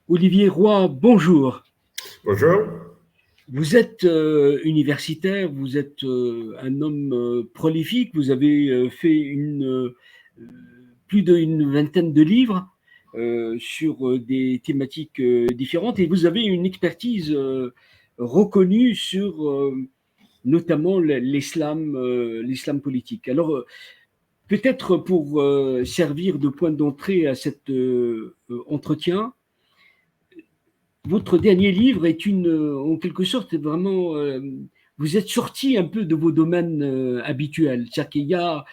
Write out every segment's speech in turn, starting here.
Olivier Roy, bonjour. Bonjour. Vous êtes universitaire, vous êtes un homme prolifique, vous avez fait plus d'une vingtaine de livres sur des thématiques différentes et vous avez une expertise reconnue sur notamment l'islam politique. Alors, peut-être pour servir de point d'entrée à cet entretien, votre dernier livre est en quelque sorte, vraiment, vous êtes sorti un peu de vos domaines habituels. C'est-à-dire qu'il y a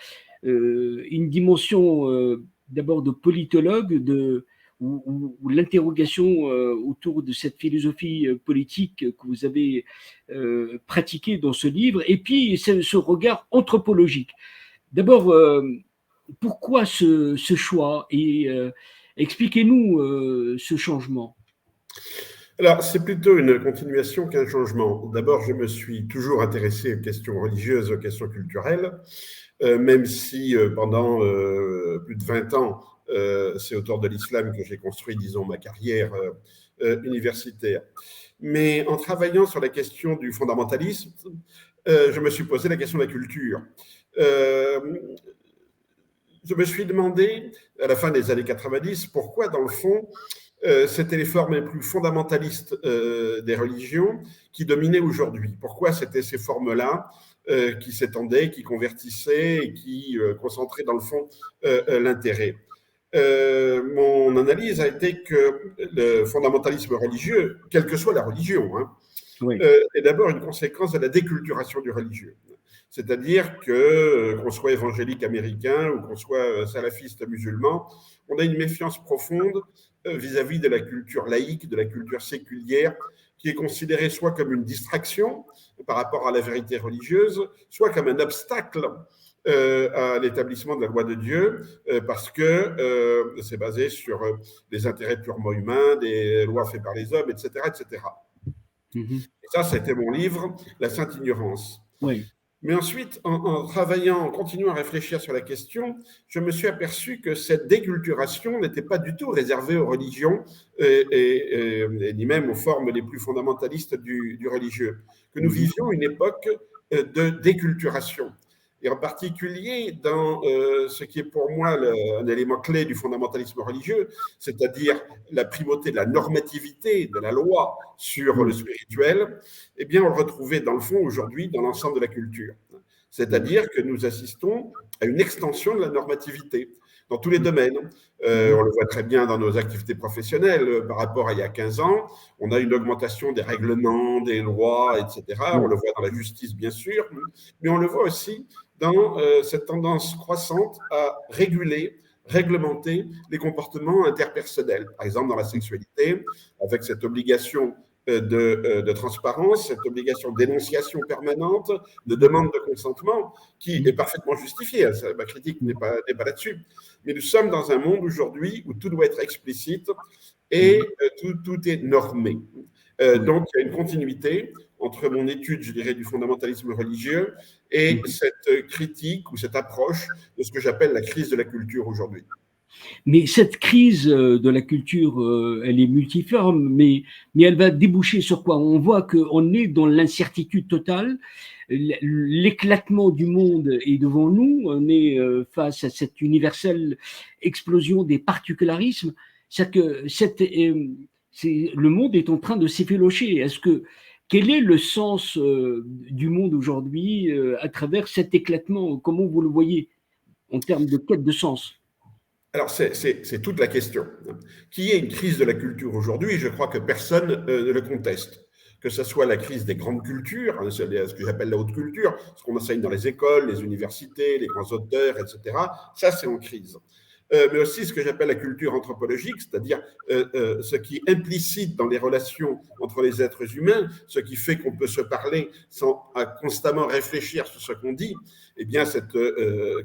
une dimension d'abord de politologue, où l'interrogation autour de cette philosophie politique que vous avez pratiquée dans ce livre, et puis ce regard anthropologique. D'abord, pourquoi ce choix et expliquez-nous ce changement. Alors, c'est plutôt une continuation qu'un changement. D'abord, je me suis toujours intéressé aux questions religieuses, aux questions culturelles, même si pendant plus de 20 ans, c'est autour de l'islam que j'ai construit, disons, ma carrière universitaire. Mais en travaillant sur la question du fondamentalisme, je me suis posé la question de la culture. Euh, je me suis demandé, à la fin des années 90, pourquoi, dans le fond, c'était les formes les plus fondamentalistes des religions qui dominaient aujourd'hui. Pourquoi c'était ces formes-là qui s'étendaient, qui convertissaient et qui concentraient dans le fond l'intérêt. Mon analyse a été que le fondamentalisme religieux, quelle que soit la religion, hein, Oui. est d'abord une conséquence de la déculturation du religieux. C'est-à-dire que, qu'on soit évangélique américain ou qu'on soit salafiste musulman, on a une méfiance profonde vis-à-vis de la culture laïque, de la culture séculière, qui est considérée soit comme une distraction par rapport à la vérité religieuse, soit comme un obstacle à l'établissement de la loi de Dieu, parce que c'est basé sur des intérêts purement humains, des lois faites par les hommes, etc., etc. Mhm. Et ça, c'était mon livre, La Sainte Ignorance. Oui. Mais ensuite, en travaillant, en continuant à réfléchir sur la question, je me suis aperçu que cette déculturation n'était pas du tout réservée aux religions et ni même aux formes les plus fondamentalistes du religieux, que nous Mhm. vivions une époque de déculturation. Et en particulier dans ce qui est pour moi un élément clé du fondamentalisme religieux, c'est-à-dire la primauté de la normativité, de la loi sur le Oui. spirituel, eh bien, on le retrouvait dans le fond aujourd'hui dans l'ensemble de la culture. Mhm. C'est-à-dire que nous assistons à une extension de la normativité dans tous les domaines. On Mhm. le voit très bien dans nos activités professionnelles par rapport à il y a 15 ans. On a une augmentation des règlements, des lois, etc. On Oui. le voit dans la justice, bien sûr, mais on le voit aussi dans cette tendance croissante à réguler, réglementer les comportements interpersonnels. Par exemple, dans la sexualité, avec cette obligation de transparence, cette obligation de dénonciation permanente, de Mhm. demande de consentement, qui est Mhm. parfaitement justifiée. Ma critique Mhm. n'est pas là-dessus. Mais nous sommes dans un monde aujourd'hui où tout doit être explicite et Mhm. tout est normé. Oui. Donc, il y a une continuité entre mon étude, je dirais, du fondamentalisme religieux et Mhm. cette critique ou cette approche de ce que j'appelle la crise de la culture aujourd'hui. Mais cette crise de la culture, elle est multiforme, mais elle va déboucher sur quoi? On voit qu'on est dans l'incertitude totale. L'éclatement du monde est devant nous. On est face à cette universelle explosion des particularismes. C'est que le monde est en train de s'effilocher. Quel est le sens du monde aujourd'hui à travers cet éclatement? Comment vous le voyez en termes de quête de sens? Alors, c'est toute la question. Qu'il y ait une crise de la culture aujourd'hui, je crois que personne ne le conteste. Que ce soit la crise des grandes cultures, hein, ce que j'appelle la haute culture, ce qu'on enseigne dans les écoles, les universités, les grands auteurs, etc., ça c'est en crise. Mais aussi ce que j'appelle la culture anthropologique, c'est-à-dire ce qui est implicite dans les relations entre les êtres humains, ce qui fait qu'on peut se parler sans constamment réfléchir sur ce qu'on dit, eh bien cette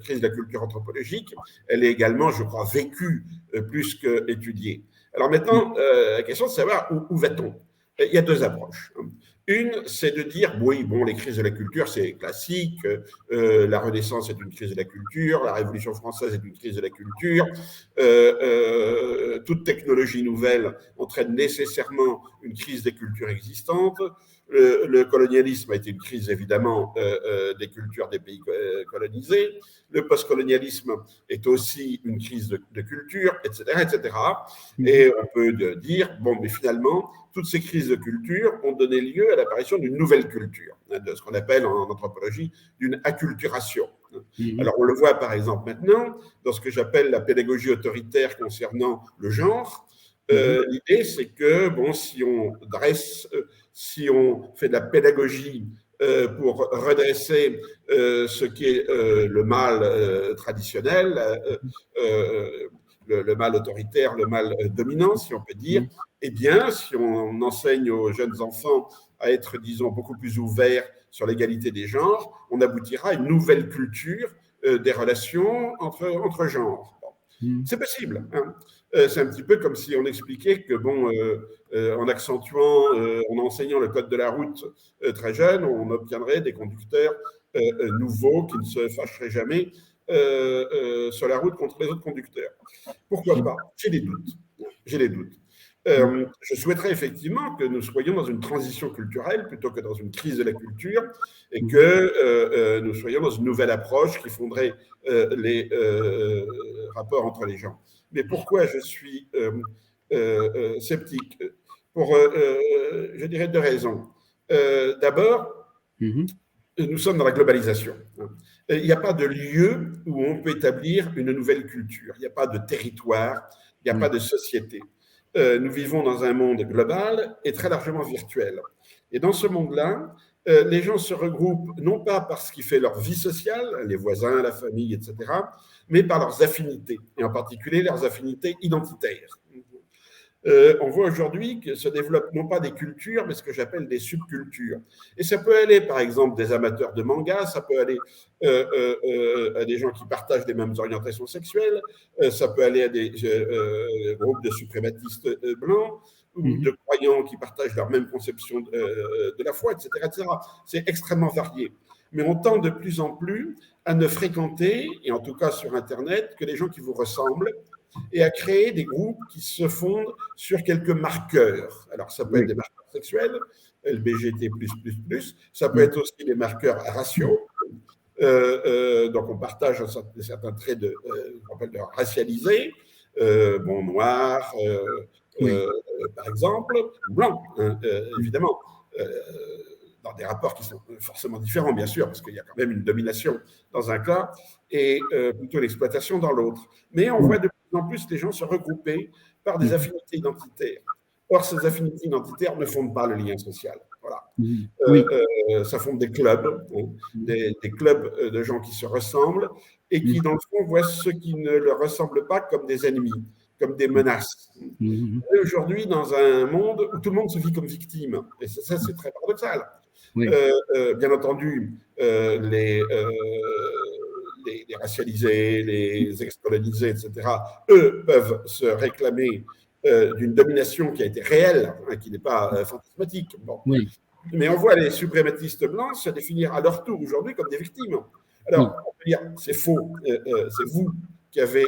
crise de la culture anthropologique, elle est également, je crois, vécue plus qu'étudiée. Alors maintenant, la question de savoir où va-t-on. Il y a deux approches. Une, c'est de dire, oui, bon, les crises de la culture, c'est classique, la Renaissance est une crise de la culture, la Révolution française est une crise de la culture, toute technologie nouvelle entraîne nécessairement une crise des cultures existantes. Le colonialisme a été une crise, évidemment, des cultures des pays colonisés. Le postcolonialisme est aussi une crise de culture, etc., etc. Et on peut dire, bon, mais finalement, toutes ces crises de culture ont donné lieu à l'apparition d'une nouvelle culture, de ce qu'on appelle en anthropologie d'une acculturation. Alors, on le voit par exemple maintenant dans ce que j'appelle la pédagogie autoritaire concernant le genre. L'idée, c'est que, bon, si on fait de la pédagogie pour redresser ce qui est le mal traditionnel, le mal autoritaire, le mal dominant, si on peut dire, eh bien, si on enseigne aux jeunes enfants à être, disons, beaucoup plus ouverts sur l'égalité des genres, on aboutira à une nouvelle culture des relations entre genres. Bon. C'est possible. Hein. C'est un petit peu comme si on expliquait que, bon, en accentuant, en enseignant le code de la route très jeune, on obtiendrait des conducteurs nouveaux qui ne se fâcheraient jamais sur la route contre les autres conducteurs. Pourquoi pas? J'ai des doutes. J'ai des doutes. Je souhaiterais effectivement que nous soyons dans une transition culturelle plutôt que dans une crise de la culture et que nous soyons dans une nouvelle approche qui fonderait les rapports entre les gens. Mais pourquoi je suis sceptique? Pour, je dirais, deux raisons. D'abord, nous sommes dans la globalisation. Il n'y a pas de lieu où on peut établir une nouvelle culture. Il n'y a pas de territoire, il n'y a pas de société. Nous vivons dans un monde global et très largement virtuel. Et dans ce monde-là, les gens se regroupent non pas par ce qui fait leur vie sociale, les voisins, la famille, etc., mais par leurs affinités, et en particulier leurs affinités identitaires. On voit aujourd'hui que se développent non pas des cultures, mais ce que j'appelle des subcultures. Et ça peut aller, par exemple, des amateurs de manga, ça peut aller à des gens qui partagent les mêmes orientations sexuelles, ça peut aller à des groupes de suprématistes blancs, ou de croyants qui partagent leur même conception de la foi, etc., etc. C'est extrêmement varié. Mais on tend de plus en plus à ne fréquenter, et en tout cas sur Internet, que les gens qui vous ressemblent, et à créer des groupes qui se fondent sur quelques marqueurs. Alors, ça peut être des marqueurs sexuels, LBGT+++, ça peut être aussi des marqueurs raciaux. Donc, on partage certains traits qu'on appelle de racialisés, bon, noir, par exemple, blanc, hein, évidemment. Dans des rapports qui sont forcément différents, bien sûr, parce qu'il y a quand même une domination dans un cas et plutôt l'exploitation dans l'autre. Mais on voit de plus en plus les gens se regrouper par des affinités identitaires. Or, ces affinités identitaires ne fondent pas le lien social. Voilà. Ça fonde des clubs, hein, des clubs de gens qui se ressemblent et qui, dans le fond, voient ceux qui ne leur ressemblent pas comme des ennemis, comme des menaces. Et aujourd'hui, dans un monde où tout le monde se vit comme victime, et ça c'est très paradoxal. Bien entendu, les racialisés, les ex-colonisés, etc., eux peuvent se réclamer d'une domination qui a été réelle, hein, qui n'est pas fantasmatique. Bon. Mais on voit les suprématistes blancs se définir à leur tour aujourd'hui comme des victimes. Alors, on peut dire, c'est faux, c'est vous qui avez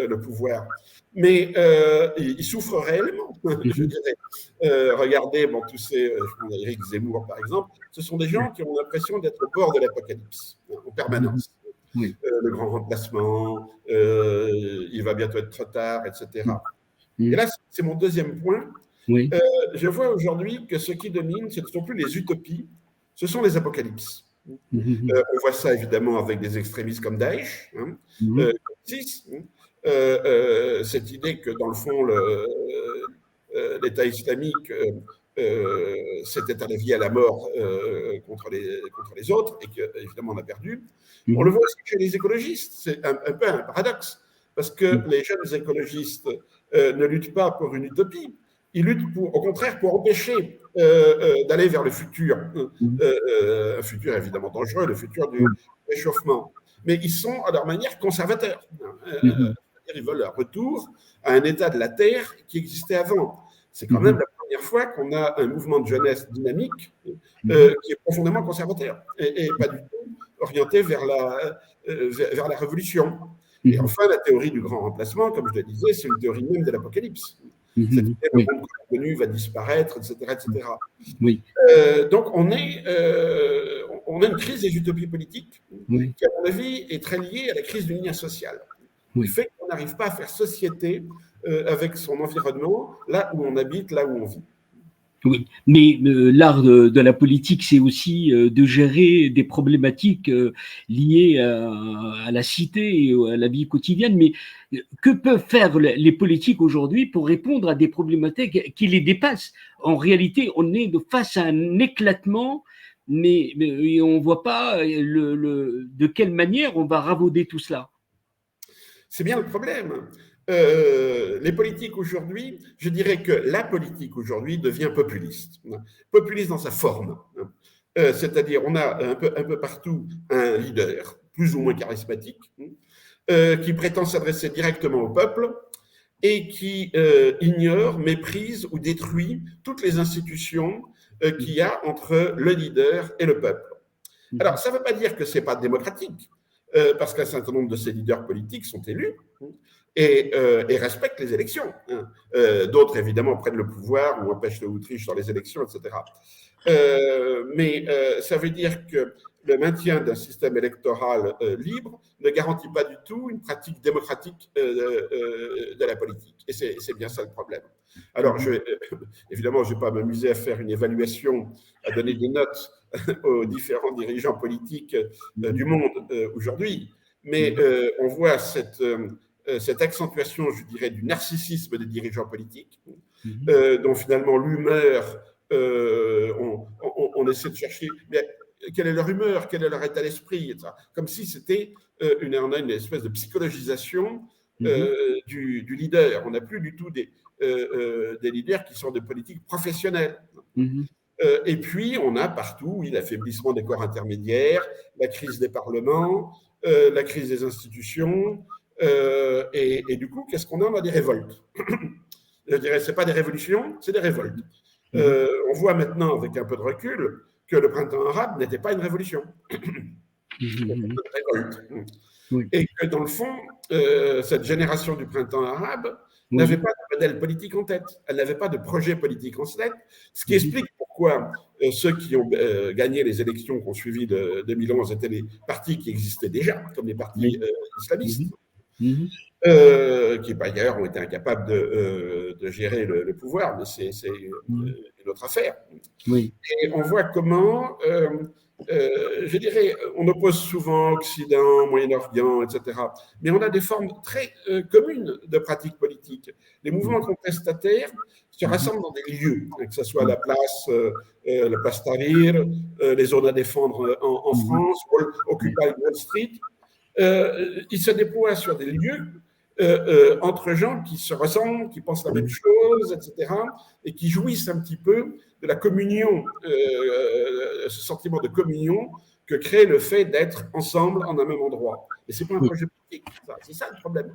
le pouvoir. Mais ils souffrent réellement, je dirais. Regardez, bon, tous ces, Éric Zemmour par exemple, ce sont des gens qui ont l'impression d'être au bord de l'apocalypse, en permanence. Le grand remplacement, il va bientôt être trop tard, etc. Et là, c'est mon deuxième point. Je vois aujourd'hui que ce qui domine, ce ne sont plus les utopies, ce sont les apocalypses. On voit ça évidemment avec des extrémistes comme Daesh, hein, comme ISIS, cette idée que dans le fond, l'État islamique c'était à la vie et à la mort contre les autres, et qu'évidemment on a perdu. On le voit aussi chez les écologistes, c'est un peu un paradoxe, parce que les jeunes écologistes ne luttent pas pour une utopie, ils luttent au contraire pour empêcher d'aller vers le futur, un futur évidemment dangereux, le futur du réchauffement. Mais ils sont à leur manière conservateurs. Ils veulent un retour à un état de la Terre qui existait avant. C'est quand même la première fois qu'on a un mouvement de jeunesse dynamique qui est profondément conservateur et pas du tout orienté vers la révolution. Et enfin, la théorie du grand remplacement, comme je le disais, c'est une théorie même de l'apocalypse. Cette idée, le monde connu va disparaître, etc. etc. Oui. Donc, on a une crise des utopies politiques qui, à mon avis, est très liée à la crise du lien social. Le fait qu'on n'arrive pas à faire société avec son environnement, là où on habite, là où on vit. Oui, mais l'art de la politique, c'est aussi de gérer des problématiques liées à la cité et à la vie quotidienne. Mais que peuvent faire les politiques aujourd'hui pour répondre à des problématiques qui les dépassent? En réalité, on est face à un éclatement, mais on ne voit pas de quelle manière on va ravauder tout cela. C'est bien le problème. Les politiques aujourd'hui, je dirais que la politique aujourd'hui devient populiste. Populiste dans sa forme. C'est-à-dire, on a un peu partout un leader, plus ou moins charismatique, qui prétend s'adresser directement au peuple et qui ignore, méprise ou détruit toutes les institutions qu'il y a entre le leader et le peuple. Alors, ça ne veut pas dire que ce n'est pas démocratique, parce qu'un certain nombre de ces leaders politiques sont élus et respectent les élections. D'autres, évidemment, prennent le pouvoir ou empêchent le triche dans les élections, etc. Mais ça veut dire que le maintien d'un système électoral libre ne garantit pas du tout une pratique démocratique de la politique. Et c'est bien ça le problème. Alors, évidemment, je ne vais pas m'amuser à faire une évaluation, à donner des notes aux différents dirigeants politiques du monde aujourd'hui, mais on voit cette accentuation, je dirais, du narcissisme des dirigeants politiques, dont finalement l'humeur, on essaie de chercher mais quelle est leur humeur, quel est leur état d'esprit, etc. Comme si c'était on a une espèce de psychologisation du leader. On n'a plus du tout des leaders qui sont des politiques professionnels. Et puis, on a partout l'affaiblissement des corps intermédiaires, la crise des parlements, la crise des institutions. Et du coup, qu'est-ce qu'on a? On a des révoltes. Je dirais, ce n'est pas des révolutions, c'est des révoltes. On voit maintenant, avec un peu de recul, que le printemps arabe n'était pas une révolution. C'était une révolte. Et que, dans le fond, cette génération du printemps arabe n'avait pas de modèle politique en tête. Elle n'avait pas de projet politique en tête, ce qui explique pourquoi ceux qui ont gagné les élections qui ont suivi de 2011 étaient les partis qui existaient déjà, comme les partis islamistes, qui, par ailleurs, ont été incapables de gérer le pouvoir, mais c'est une autre affaire. Et on voit comment... je dirais, on oppose souvent Occident, Moyen-Orient, etc. Mais on a des formes très communes de pratiques politiques. Les mouvements contestataires se rassemblent dans des lieux, que ce soit la place Tahrir, les zones à défendre en France, Occupy Wall Street. Ils se déploient sur des lieux entre gens qui se ressemblent, qui pensent la même chose, etc., et qui jouissent un petit peu de la communion, ce sentiment de communion que crée le fait d'être ensemble en un même endroit. Et ce n'est pas un projet politique, c'est ça le problème.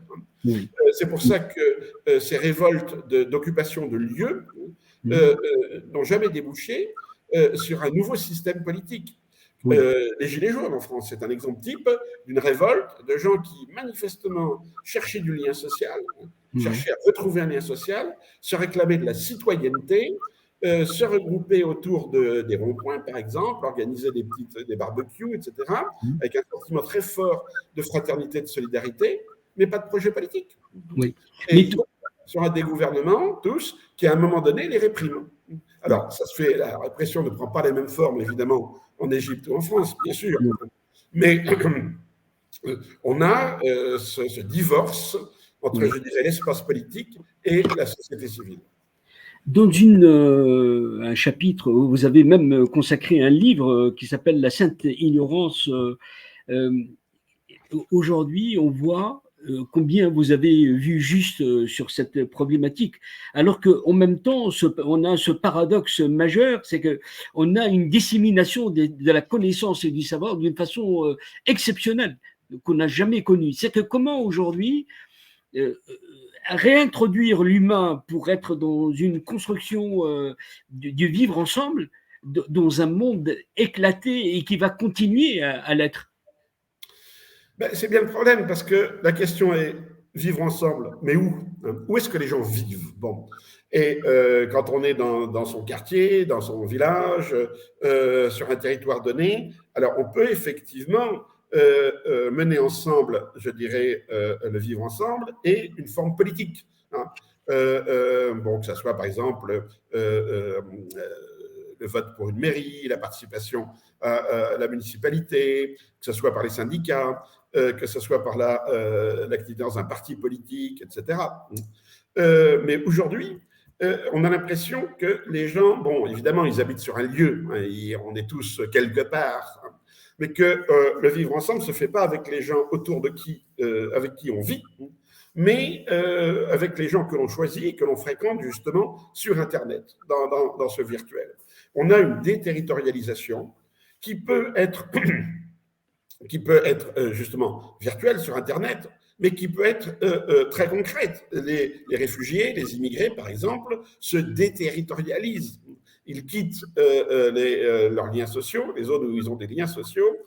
C'est pour ça que ces révoltes d'occupation de lieux n'ont jamais débouché sur un nouveau système politique. Les Gilets jaunes en France, c'est un exemple type d'une révolte de gens qui manifestement cherchaient du lien social, cherchaient à retrouver un lien social, se réclamaient de la citoyenneté, se regrouper autour des ronds-points, par exemple, organiser des barbecues, etc., avec un sentiment très fort de fraternité, de solidarité, mais pas de projet politique. Et sur des gouvernements, tous, qui à un moment donné les répriment. Alors, la répression ne prend pas les mêmes formes, évidemment, en Égypte ou en France, bien sûr, mais on a ce divorce entre, je dirais, l'espace politique et la société civile. Dans un chapitre, vous avez même consacré un livre qui s'appelle « La sainte ignorance ». Aujourd'hui, on voit combien vous avez vu juste sur cette problématique, alors qu'en même temps, on a ce paradoxe majeur, c'est qu'on a une dissémination de la connaissance et du savoir d'une façon exceptionnelle, qu'on n'a jamais connue. C'est que comment aujourd'hui réintroduire l'humain pour être dans une construction du vivre ensemble dans un monde éclaté et qui va continuer à l'être. Ben, c'est bien le problème, parce que la question est vivre ensemble, mais où? Où est-ce que les gens vivent? Bon. Et quand on est dans son quartier, dans son village, sur un territoire donné, alors on peut effectivement mener ensemble, je dirais, le vivre ensemble et une forme politique. Hein. Bon, que ce soit par exemple le vote pour une mairie, la participation à la municipalité, que ce soit par les syndicats, que ce soit par l'activité dans un parti politique, etc. Mais aujourd'hui, on a l'impression que les gens, bon, évidemment, ils habitent sur un lieu, hein, on est tous quelque part, hein, mais que le vivre ensemble ne se fait pas avec les gens autour de avec qui on vit, mais avec les gens que l'on choisit et que l'on fréquente justement sur Internet, dans ce virtuel. On a une déterritorialisation qui peut être justement virtuelle sur Internet, mais qui peut être très concrète. Les réfugiés, les immigrés, par exemple, se déterritorialisent. Ils quittent leurs liens sociaux, les zones où ils ont des liens sociaux,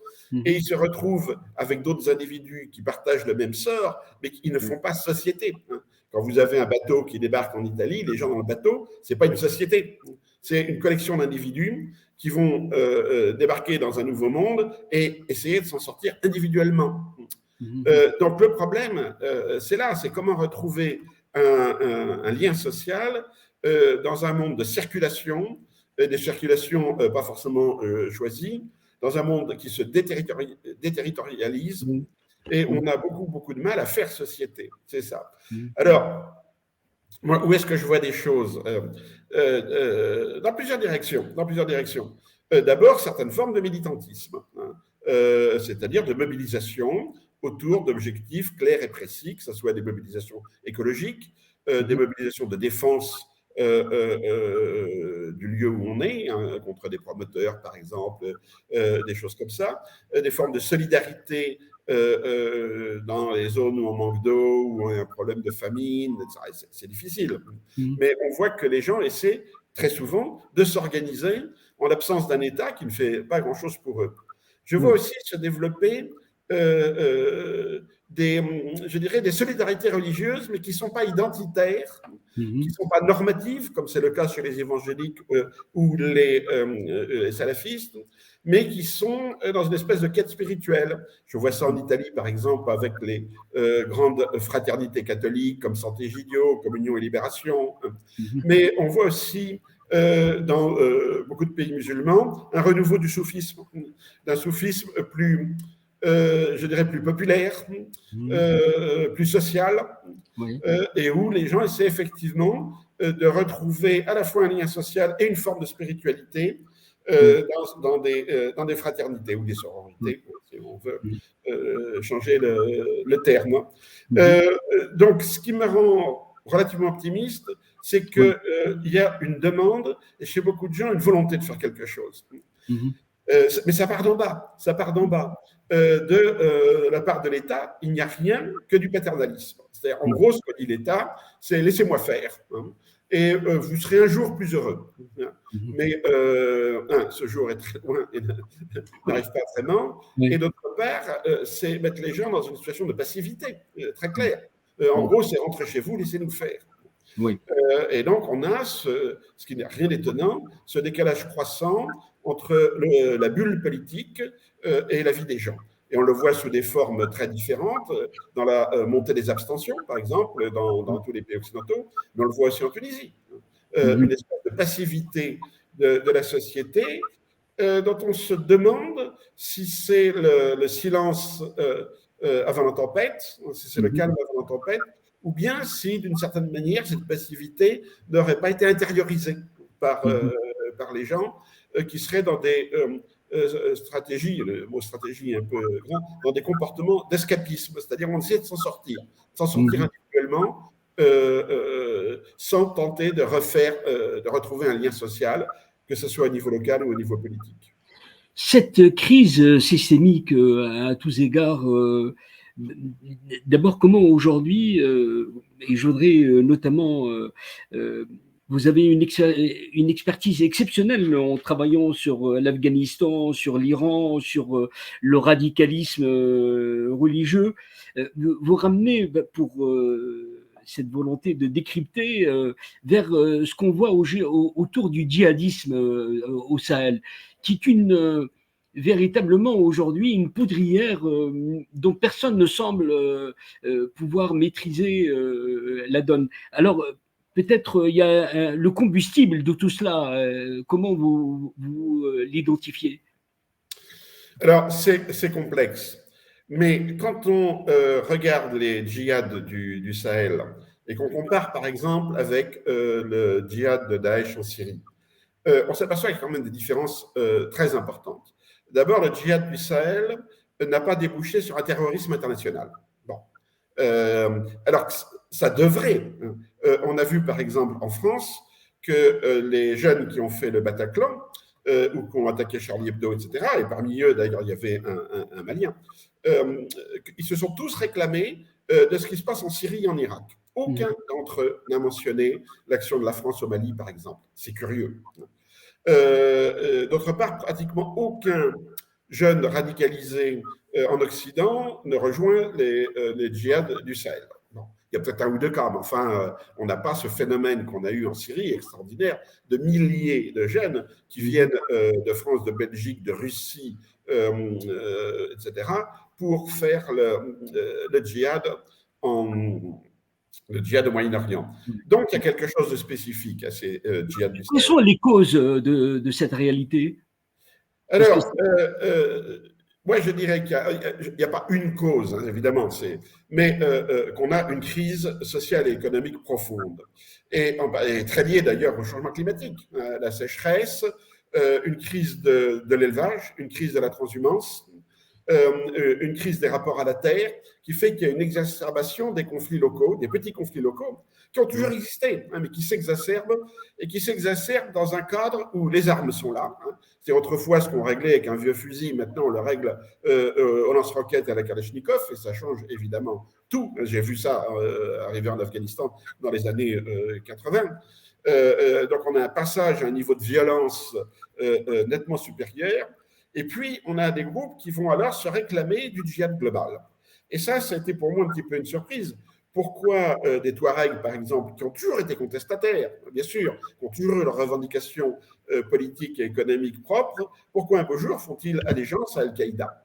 et ils se retrouvent avec d'autres individus qui partagent le même sort, mais qui ne font pas société. Quand vous avez un bateau qui débarque en Italie, les gens dans le bateau, ce n'est pas une société, c'est une collection d'individus qui vont débarquer dans un nouveau monde et essayer de s'en sortir individuellement. Donc le problème, c'est là, c'est comment retrouver un lien social dans un monde de circulation, des circulations pas forcément choisies, dans un monde qui se déterritorialise, et on a beaucoup de mal à faire société, c'est ça. Alors, moi, où est-ce que je vois des choses? Dans plusieurs directions. D'abord, certaines formes de militantisme, hein, c'est-à-dire de mobilisation autour d'objectifs clairs et précis, que ce soit des mobilisations écologiques, des mobilisations de défense du lieu où on est, hein, contre des promoteurs, par exemple, des choses comme ça, des formes de solidarité dans les zones où on manque d'eau, où on a un problème de famine, etc. C'est difficile. Mais on voit que les gens essaient très souvent de s'organiser en l'absence d'un État qui ne fait pas grand-chose pour eux. Je vois aussi se développer je dirais, des solidarités religieuses, mais qui ne sont pas identitaires, qui ne sont pas normatives, comme c'est le cas chez les évangéliques ou les salafistes, mais qui sont dans une espèce de quête spirituelle. Je vois ça en Italie, par exemple, avec les grandes fraternités catholiques comme Sant'Egidio, Communion et Libération. Mais on voit aussi dans beaucoup de pays musulmans un renouveau du soufisme, d'un soufisme plus, je dirais, plus populaire, plus social, et où les gens essaient effectivement de retrouver à la fois un lien social et une forme de spiritualité dans des fraternités ou des sororités, si on veut changer le terme. Donc, ce qui me rend relativement optimiste, c'est qu'il y a une demande, et chez beaucoup de gens, une volonté de faire quelque chose. Mais ça part d'en bas, de la part de l'État, il n'y a rien que du paternalisme. C'est-à-dire, en gros, ce que dit l'État, c'est laissez-moi faire, hein, et vous serez un jour plus heureux. Mais ce jour est très loin et n'arrive pas vraiment. Et d'autre part, c'est mettre les gens dans une situation de passivité, très claire. En gros, c'est rentrer chez vous, laissez-nous faire. Et donc, on a ce qui n'est rien d'étonnant, ce décalage croissant entre la bulle politique et la vie des gens. Et on le voit sous des formes très différentes, dans la montée des abstentions, par exemple, dans tous les pays occidentaux, mais on le voit aussi en Tunisie. Une espèce de passivité de la société dont on se demande si c'est le silence avant la tempête, si c'est le calme avant la tempête, ou bien si, d'une certaine manière, cette passivité n'aurait pas été intériorisée par les gens qui seraient dans des stratégies, le mot stratégie est un peu grand, dans des comportements d'escapisme, c'est-à-dire on essaie de s'en sortir individuellement, sans tenter de retrouver un lien social, que ce soit au niveau local ou au niveau politique. Cette crise systémique à tous égards D'abord, comment aujourd'hui, et je voudrais notamment, vous avez une expertise exceptionnelle en travaillant sur l'Afghanistan, sur l'Iran, sur le radicalisme religieux. Vous ramenez pour cette volonté de décrypter vers ce qu'on voit autour du djihadisme au Sahel, qui est véritablement aujourd'hui une poudrière dont personne ne semble pouvoir maîtriser la donne. Alors, peut-être il y a le combustible de tout cela. Comment vous l'identifiez? Alors, c'est complexe. Mais quand on regarde les djihad du Sahel et qu'on compare par exemple avec le djihad de Daesh en Syrie, on s'aperçoit qu'il y a quand même des différences très importantes. D'abord, le djihad du Sahel n'a pas débouché sur un terrorisme international. Bon. Alors que ça devrait. On a vu par exemple en France que les jeunes qui ont fait le Bataclan ou qui ont attaqué Charlie Hebdo, etc., et parmi eux d'ailleurs il y avait un Malien, ils se sont tous réclamés de ce qui se passe en Syrie et en Irak. Aucun d'entre eux n'a mentionné l'action de la France au Mali, par exemple. C'est curieux. D'autre part, pratiquement aucun jeune radicalisé en Occident ne rejoint les djihad du Sahel. Bon. Il y a peut-être un ou deux cas, mais enfin, on n'a pas ce phénomène qu'on a eu en Syrie, extraordinaire, de milliers de jeunes qui viennent de France, de Belgique, de Russie, etc., pour faire le djihad le djihad au Moyen-Orient. Donc, il y a quelque chose de spécifique à ces djihad du Quelles Sahel. sont les causes de cette réalité? Alors, moi, je dirais qu'il n'y a pas une cause, hein, évidemment, mais qu'on a une crise sociale et économique profonde. Et très liée d'ailleurs au changement climatique. La sécheresse, une crise de l'élevage, une crise de la transhumance, une crise des rapports à la terre, qui fait qu'il y a une exacerbation des conflits locaux, des petits conflits locaux, qui ont toujours existé, hein, mais qui s'exacerbent, et qui s'exacerbent dans un cadre où les armes sont là. Hein. C'est autrefois ce qu'on réglait avec un vieux fusil, maintenant on le règle au lance-roquettes à la Kalachnikov, et ça change évidemment tout. J'ai vu ça arriver en Afghanistan dans les années 80. Donc on a un passage à un niveau de violence nettement supérieur. Et puis, on a des groupes qui vont alors se réclamer du djihad global. Et ça a été pour moi un petit peu une surprise. Pourquoi des Touaregs, par exemple, qui ont toujours été contestataires, bien sûr, qui ont toujours eu leurs revendications politiques et économiques propres, pourquoi un beau jour font-ils allégeance à Al-Qaïda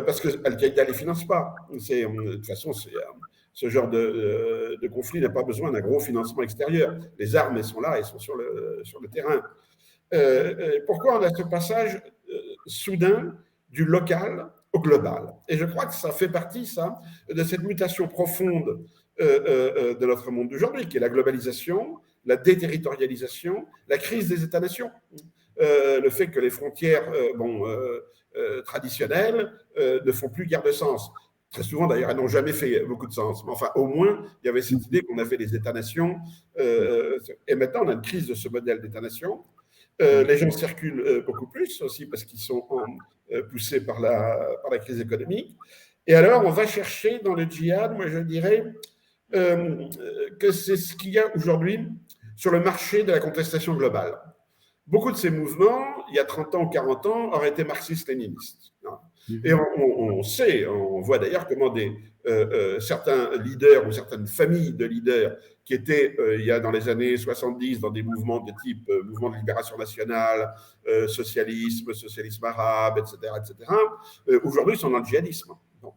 Parce que Al-Qaïda ne les finance pas. De toute façon, ce genre de conflit n'a pas besoin d'un gros financement extérieur. Les armes, elles sont là, elles sont sur le terrain. Pourquoi on a ce passage soudain du local au global? Et je crois que ça fait partie, ça, de cette mutation profonde de notre monde d'aujourd'hui, qui est la globalisation, la déterritorialisation, la crise des États-nations. Le fait que les frontières traditionnelles ne font plus guère de sens. Très souvent, d'ailleurs, elles n'ont jamais fait beaucoup de sens. Mais enfin, au moins, il y avait cette idée qu'on avait les États-nations. Et maintenant, on a une crise de ce modèle d'État-nation. Les gens circulent beaucoup plus aussi parce qu'ils sont poussés par la crise économique. Et alors, on va chercher dans le djihad, moi je dirais que c'est ce qu'il y a aujourd'hui sur le marché de la contestation globale. Beaucoup de ces mouvements, il y a 30 ans ou 40 ans, auraient été marxistes-léninistes. Et on sait, on voit d'ailleurs comment certains leaders ou certaines familles de leaders qui étaient, il y a dans les années 70, dans des mouvements de type mouvement de libération nationale, socialisme arabe, etc., aujourd'hui sont dans le djihadisme. Bon.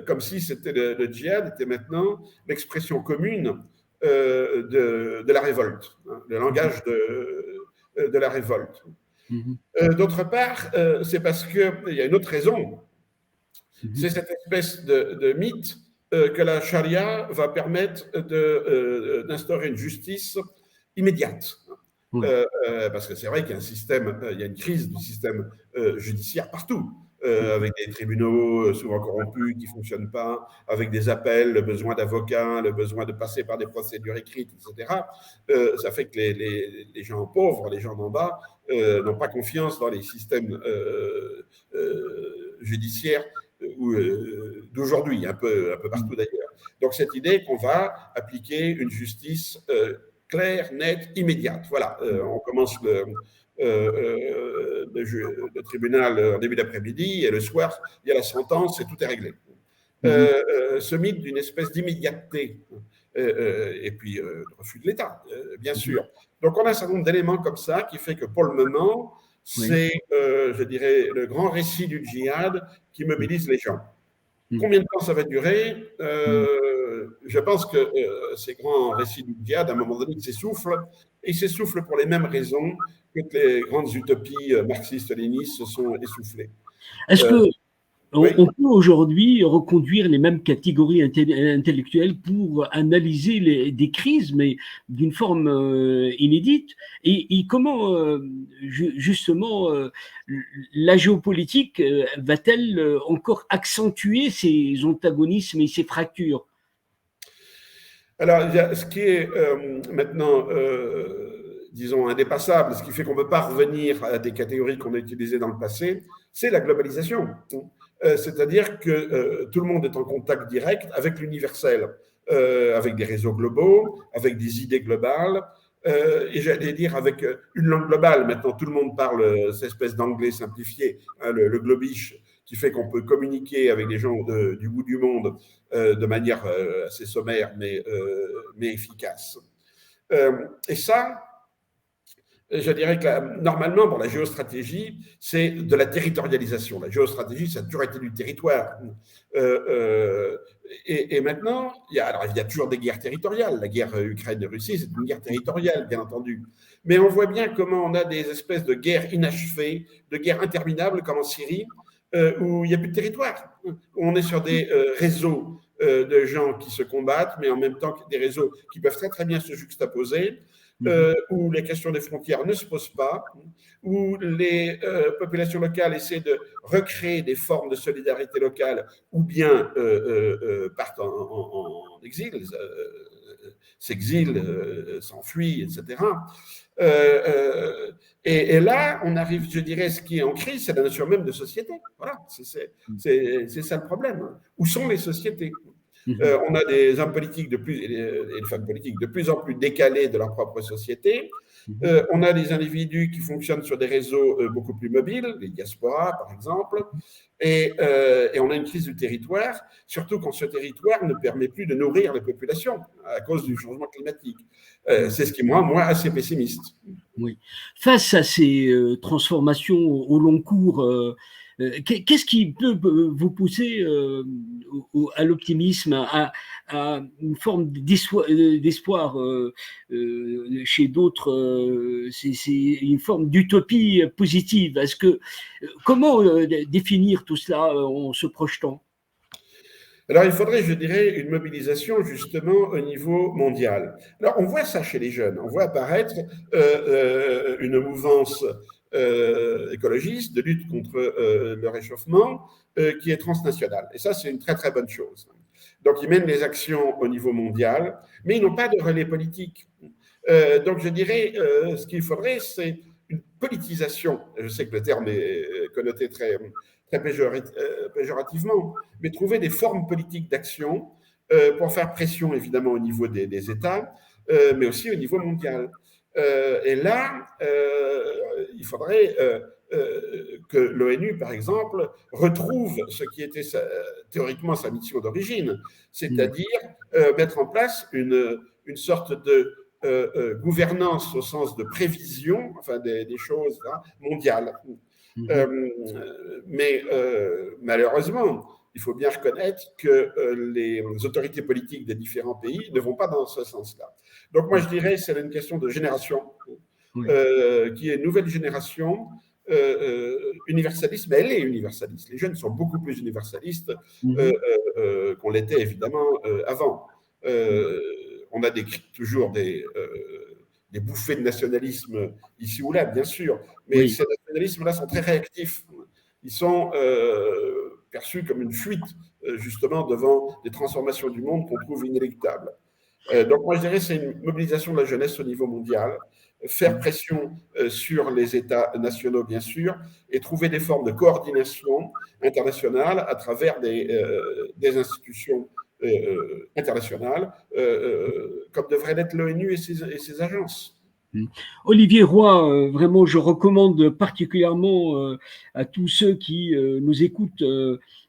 Comme si le djihad était maintenant l'expression commune de la révolte, hein, le langage de la révolte. D'autre part, c'est parce qu'il y a une autre raison. C'est cette espèce de mythe que la charia va permettre d'instaurer une justice immédiate. Parce que c'est vrai qu'il y a il y a une crise du système judiciaire partout. Avec des tribunaux souvent corrompus qui ne fonctionnent pas, avec des appels, le besoin d'avocats, le besoin de passer par des procédures écrites, etc. Ça fait que les gens pauvres, les gens d'en bas, n'ont pas confiance dans les systèmes judiciaires d'aujourd'hui, un peu partout d'ailleurs. Donc cette idée qu'on va appliquer une justice claire, nette, immédiate. Voilà, on commence le tribunal en début d'après-midi et le soir, il y a la sentence et tout est réglé. Ce mythe d'une espèce d'immédiateté et puis le refus de l'État, bien sûr. Donc on a un certain nombre d'éléments comme ça qui fait que pour le moment, c'est, je dirais, le grand récit du djihad qui mobilise les gens. Combien de temps ça va durer? Je pense que ces grands récits du djihad, à un moment donné, ils s'essoufflent, et ils s'essoufflent pour les mêmes raisons que les grandes utopies marxistes-léninistes se sont essoufflées. Est-ce que oui. on peut aujourd'hui reconduire les mêmes catégories intellectuelles pour analyser des crises, mais d'une forme inédite? Et comment, justement, la géopolitique va-t-elle encore accentuer ces antagonismes et ces fractures? Alors, ce qui est maintenant, disons, indépassable, ce qui fait qu'on ne peut pas revenir à des catégories qu'on a utilisées dans le passé, c'est la globalisation. C'est-à-dire que tout le monde est en contact direct avec l'universel, avec des réseaux globaux, avec des idées globales, et j'allais dire avec une langue globale. Maintenant, tout le monde parle cette espèce d'anglais simplifié, hein, le globish, qui fait qu'on peut communiquer avec des gens du bout du monde de manière assez sommaire, mais efficace. Et ça, je dirais que normalement, bon, la géostratégie, c'est de la territorialisation. La géostratégie, c'est la dureté du territoire. Et maintenant, il y a toujours des guerres territoriales. La guerre Ukraine-Russie, c'est une guerre territoriale, bien entendu. Mais on voit bien comment on a des espèces de guerres inachevées, de guerres interminables, comme en Syrie, où il n'y a plus de territoire. On est sur des réseaux de gens qui se combattent, mais en même temps des réseaux qui peuvent très très bien se juxtaposer, où les questions des frontières ne se posent pas, où les populations locales essaient de recréer des formes de solidarité locale, ou bien partent en exil, s'exilent, s'enfuient, etc. Et là, on arrive, je dirais, ce qui est en crise, c'est la nature même de société. Voilà, c'est ça le problème. Où sont les sociétés? On a des hommes politiques et des femmes politiques de plus en plus décalés de leur propre société. On a des individus qui fonctionnent sur des réseaux beaucoup plus mobiles, les diasporas par exemple, et on a une crise du territoire, surtout quand ce territoire ne permet plus de nourrir les populations à cause du changement climatique. C'est ce qui me rend, moi, assez pessimiste. Oui. Face à ces transformations au long cours, qu'est-ce qui peut vous pousser à l'optimisme, à une forme d'espoir chez d'autres? C'est une forme d'utopie positive. Comment définir tout cela en se projetant? Alors, il faudrait, je dirais, une mobilisation justement au niveau mondial. Alors, on voit ça chez les jeunes. On voit apparaître une mouvance écologiste de lutte contre le réchauffement qui est transnationale. Et ça, c'est une très, très bonne chose. Donc, ils mènent les actions au niveau mondial, mais ils n'ont pas de relais politique. Donc, je dirais, ce qu'il faudrait, c'est une politisation. Je sais que le terme est connoté très péjorativement, mais trouver des formes politiques d'action pour faire pression, évidemment, au niveau des États, mais aussi au niveau mondial. Et là, il faudrait que l'ONU, par exemple, retrouve ce qui était théoriquement sa mission d'origine, c'est-à-dire mettre en place une sorte de gouvernance au sens de prévision, enfin des choses hein, mondiales. Mais malheureusement, il faut bien reconnaître que les autorités politiques des différents pays ne vont pas dans ce sens-là. Donc moi, je dirais que c'est une question de génération, qui est une nouvelle génération universaliste, mais elle est universaliste. Les jeunes sont beaucoup plus universalistes qu'on l'était évidemment avant. On a toujours des bouffées de nationalisme ici ou là, bien sûr, mais ces nationalismes-là sont très réactifs. Ils sont perçus comme une fuite, justement, devant des transformations du monde qu'on trouve inéluctables. Donc, moi, je dirais que c'est une mobilisation de la jeunesse au niveau mondial, faire pression sur les États nationaux, bien sûr, et trouver des formes de coordination internationale à travers des institutions internationales, comme devrait l'être l'ONU et ses agences. Olivier Roy, vraiment, je recommande particulièrement à tous ceux qui nous écoutent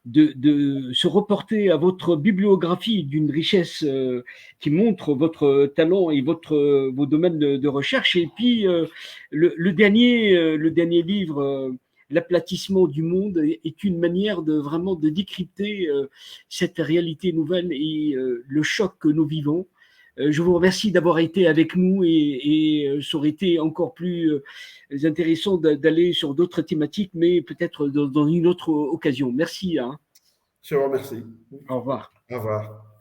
de se reporter à votre bibliographie d'une richesse qui montre votre talent et vos domaines de recherche. Et puis, le dernier livre, L'aplatissement du monde, est une manière de vraiment de décrypter cette réalité nouvelle et le choc que nous vivons. Je vous remercie d'avoir été avec nous et ça aurait été encore plus intéressant d'aller sur d'autres thématiques, mais peut-être dans une autre occasion. Merci. Hein. Je vous remercie. Au revoir. Au revoir.